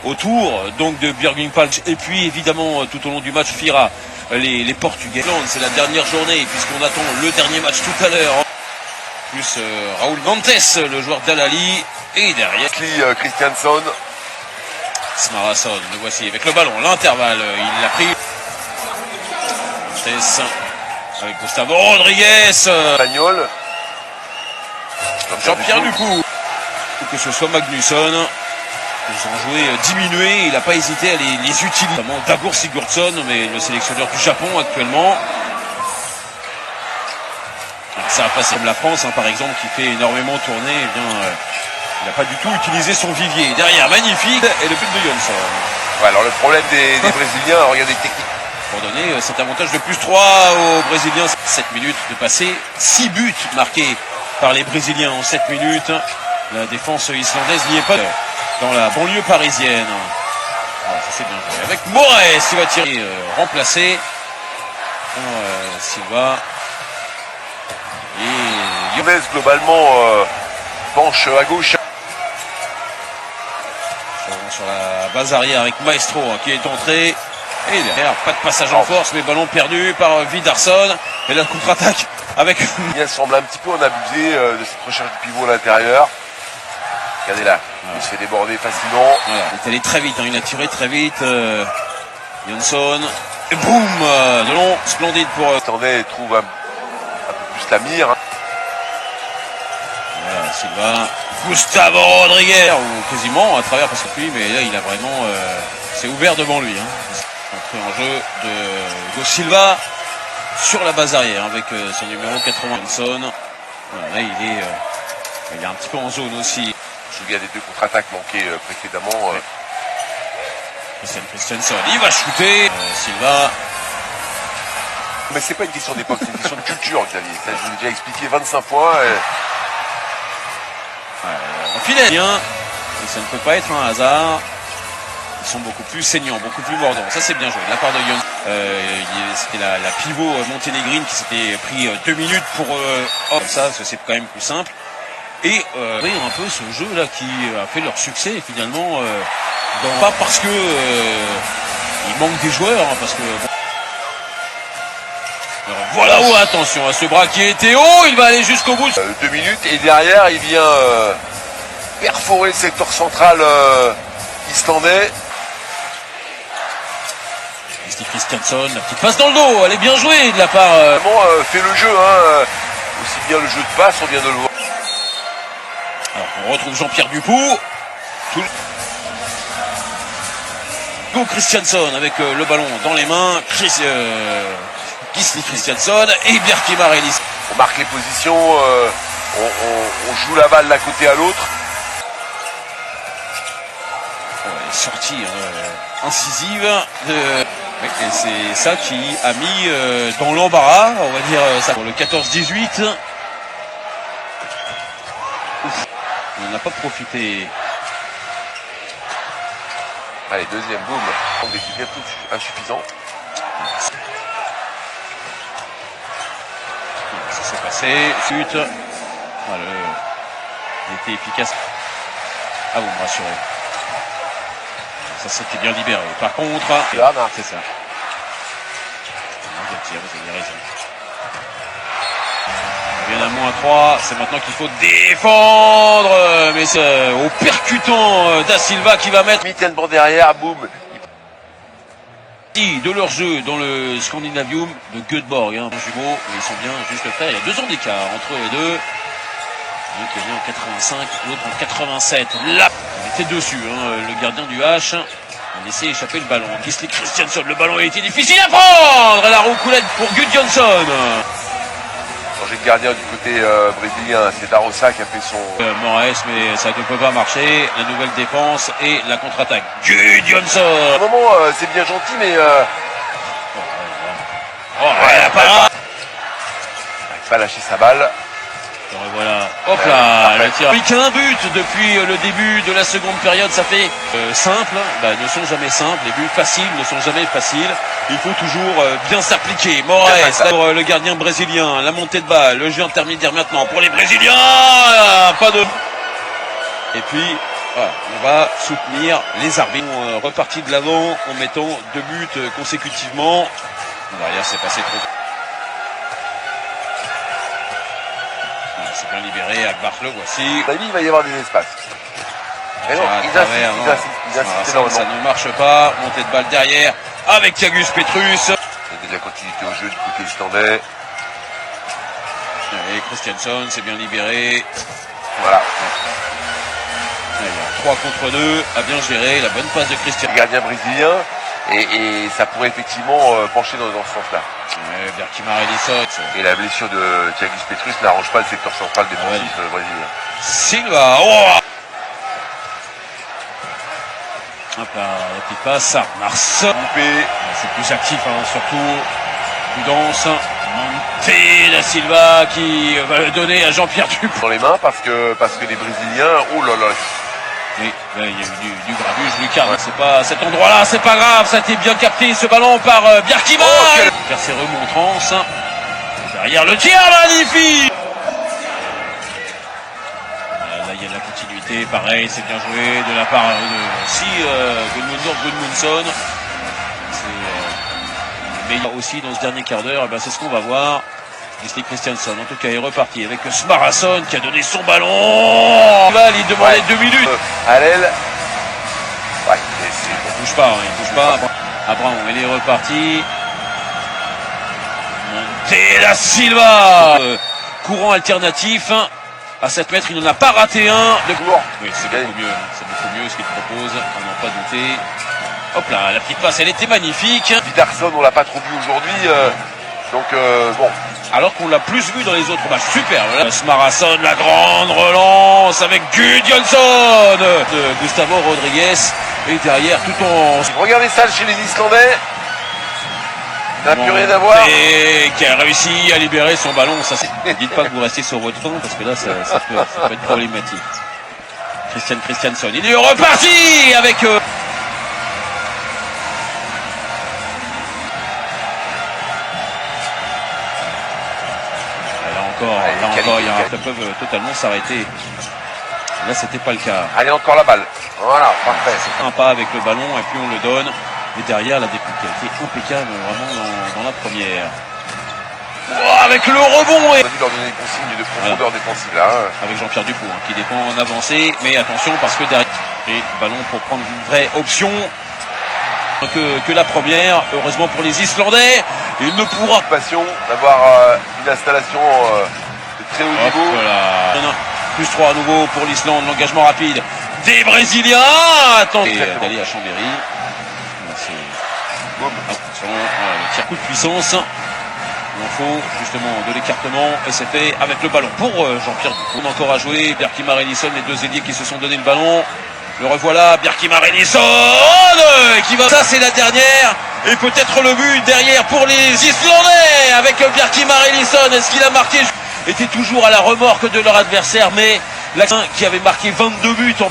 autour donc de Björgvin Palch. Et puis évidemment tout au long du match Fira les Portugais. C'est la dernière journée puisqu'on attend le dernier match tout à l'heure. Plus Raúl Gantes, le joueur d'Al-Ahly, et derrière Christiansson. Smarasson, le voici avec le ballon, l'intervalle, il l'a pris. Gantes avec Gustavo Rodriguez. Espagnol. Jean-Pierre Ducou. Que ce soit Magnusson. Ils ont joué diminué, il n'a pas hésité à les utiliser. Notamment Dagur Sigurdsson, mais le sélectionneur du Japon actuellement. Ça a passé comme la France, par exemple, qui fait énormément tourner. Eh bien, il n'a pas du tout utilisé son vivier. Derrière, magnifique, et le but de Johnson. Ouais, alors le problème des Brésiliens, regardez technique. Pour donner cet avantage de +3 aux Brésiliens. 7 minutes de passer, 6 buts marqués par les Brésiliens en 7 minutes. La défense islandaise n'y est pas dans la banlieue parisienne. Voilà, ça c'est bien joué. Avec Moraes, il va tirer, remplacé. Silva. Et Jones globalement penche à gauche. Sur la base arrière avec Maestro qui est entré. Et derrière, pas de passage en force, mais ballon perdu par Vidarsson. Et la contre-attaque avec... Il semble un petit peu en abuser de cette recherche du pivot à l'intérieur. Regardez là, voilà. Il se fait déborder facilement. Voilà. Il est allé très vite, il a tiré très vite. Johnson. Et boum, de long, splendide pour... Attendez, trouve un peu plus la mire. Voilà, Silva. Gustavo Rodriguez, ou quasiment à travers parce que lui, mais là il a vraiment... c'est ouvert devant lui. Entrée en jeu de Hugo Silva sur la base arrière avec son numéro 80. Johnson. Voilà, là il est un petit peu en zone aussi. Je me souviens des deux contre-attaques manquées précédemment. Christiansson, il va shooter. Silva. Mais c'est pas une question d'époque, c'est une question de culture, Xavier. Ça, je vous l'ai déjà expliqué 25 fois. On filet bien. Et ça ne peut pas être un hasard. Ils sont beaucoup plus saignants, beaucoup plus mordants. Ça c'est bien joué de la part de Johnson. C'était la pivot monténégrine qui s'était pris 2 minutes pour comme ça c'est quand même plus simple. Et un peu ce jeu là qui a fait leur succès finalement. Pas parce que il manque des joueurs, parce que alors, voilà, oh, attention à ce bras qui était haut, il va aller jusqu'au bout. 2 minutes et derrière il vient perforer le secteur central islandais. Christiansson, la petite passe dans le dos, elle est bien jouée de la part. Fait le jeu, aussi bien le jeu de passe, on vient de le voir. Alors on retrouve Jean-Pierre Ducou. Christiansson avec le ballon dans les mains. Gisli Christiansson et Bjarki Marelis. On marque les positions, on joue la balle d'un côté à l'autre. Sortie incisive. Et c'est ça qui a mis dans l'embarras, on va dire ça, pour le 14-18. On n'a pas profité. Allez, deuxième boom. Des bien insuffisant. Ça s'est passé. Chute. Voilà, il était efficace. Ah, vous me rassurez. Ça s'était bien libéré. Par contre, c'est ça. Vous avez raison. Il y en a moins 3. C'est maintenant qu'il faut défendre. Mais c'est au percutant Da Silva qui va mettre. Mitten pour derrière, boum. De leur jeu dans le Scandinavium de Göteborg, jumeaux, ils sont bien juste frères. Il y a 2 ans d'écart entre les deux. L'un qui est né en 85, l'autre en 87. Là, il était dessus, le gardien du H a laissé échapper le ballon. Gisli Christiansson, le ballon a été difficile à prendre. La roucoulette pour Gudjonsson. Changé de gardien du côté brésilien, c'est Darosa qui a fait son... Moraes, mais ça ne peut pas marcher. La nouvelle défense et la contre-attaque. Gudjonsson. À un moment, c'est bien gentil, mais... pas lâcher sa balle. Et voilà, hop là, le tir. Oui, qu'un but depuis le début de la seconde période, ça fait simple, ne sont jamais simples, les buts faciles ne sont jamais faciles, il faut toujours bien s'appliquer. Moraes, pour le gardien brésilien, la montée de balle, le jeu intermédiaire maintenant pour les Brésiliens, pas de... Et puis, Voilà, on va soutenir les arbitres. On reparti de l'avant en mettant 2 buts consécutivement. Derrière, c'est passé trop. C'est bien libéré, Akbar, le voici. Il va y avoir des espaces. Mais non, ils insistent énormément. Ça ne marche pas. Montée de balle derrière avec Thiagus Petrus. Il y a de la continuité au jeu du côté islandais. Et Christiansson, c'est bien libéré. Voilà. 3 contre 2, a bien géré, la bonne passe de Christian. Le gardien brésilien, et ça pourrait effectivement pencher dans ce sens-là. Berkimar Elisson. Et la blessure de Thiagus Petrus n'arrange pas le secteur central défensif brésilien. Silva, oh, hop là, la petite passe, Mars. C'est plus actif, hein, surtout. Prudence. Monté da Silva qui va le donner à Jean-Pierre Dupont. Dans les mains parce que les Brésiliens, oh là là. Oui, là, il y a eu du grabuge, Lucas. Ouais. C'est pas à cet endroit-là, c'est pas grave, ça a été bien capté ce ballon par Bjarkimar. Faire ses remontrances. Derrière le tir, magnifique. Là, il y a de la continuité, pareil, c'est bien joué de la part de Gudmundsson. Mais aussi dans ce dernier quart d'heure, c'est ce qu'on va voir. Gisli Christiansson, en tout cas, est reparti avec Smarason qui a donné son ballon. Il demandait 2 minutes. À l'aile. Ouais, il bouge pas, il bouge pas. Abraham, il est reparti. Monté da Silva. Courant alternatif. À 7 mètres, il n'en a pas raté un. Oui, c'est beaucoup mieux. C'est beaucoup mieux ce qu'il propose, à n'en pas douter. Hop là, la petite passe, elle était magnifique. Vidarsson, on l'a pas trop vu aujourd'hui. Donc, bon. Alors qu'on l'a plus vu dans les autres matchs. Super, voilà. Smarason, la grande relance avec Gudmundsson de Gustavo Rodriguez. Et derrière, tout en... Regardez ça chez les Islandais. Ça n'a plus rien à voir. Et qui a réussi à libérer son ballon. Ça, dites pas que vous restez sur votre fin, parce que là, ça peut être problématique. Christiansson, il est reparti avec... Là encore, ils peuvent totalement s'arrêter. Là, c'était pas le cas. Allez, encore la balle. Voilà, parfait. C'est un pas avec le ballon et puis on le donne. Et derrière, la découpe qui a été impeccable vraiment dans la première. Oh, avec le rebond. On a dû leur donner des consignes de profondeur défensive là. Avec Jean-Pierre Dupont qui dépend en avancée. Mais attention parce que derrière, et ballon pour prendre une vraie option. Que la première, heureusement pour les Islandais, il ne pourra passion d'avoir une installation de très haut niveau. Voilà. Plus 3 à nouveau pour l'Islande, l'engagement rapide des Brésiliens. Attendez, d'aller à Chambéry. Attention, le tir coup de puissance. Il en faut justement de l'écartement et c'est fait avec le ballon pour Jean-Pierre Dupont. On a encore à jouer, Bjarkimar Elisson, les 2 ailiers qui se sont donné le ballon. Le revoilà, Bjarkimar Elisson qui va... Ça c'est la dernière et peut-être le but derrière pour les Islandais avec Bjarkimar Elisson. Est-ce qu'il a marqué? Était toujours à la remorque de leur adversaire, mais l'accent qui avait marqué 22 buts en...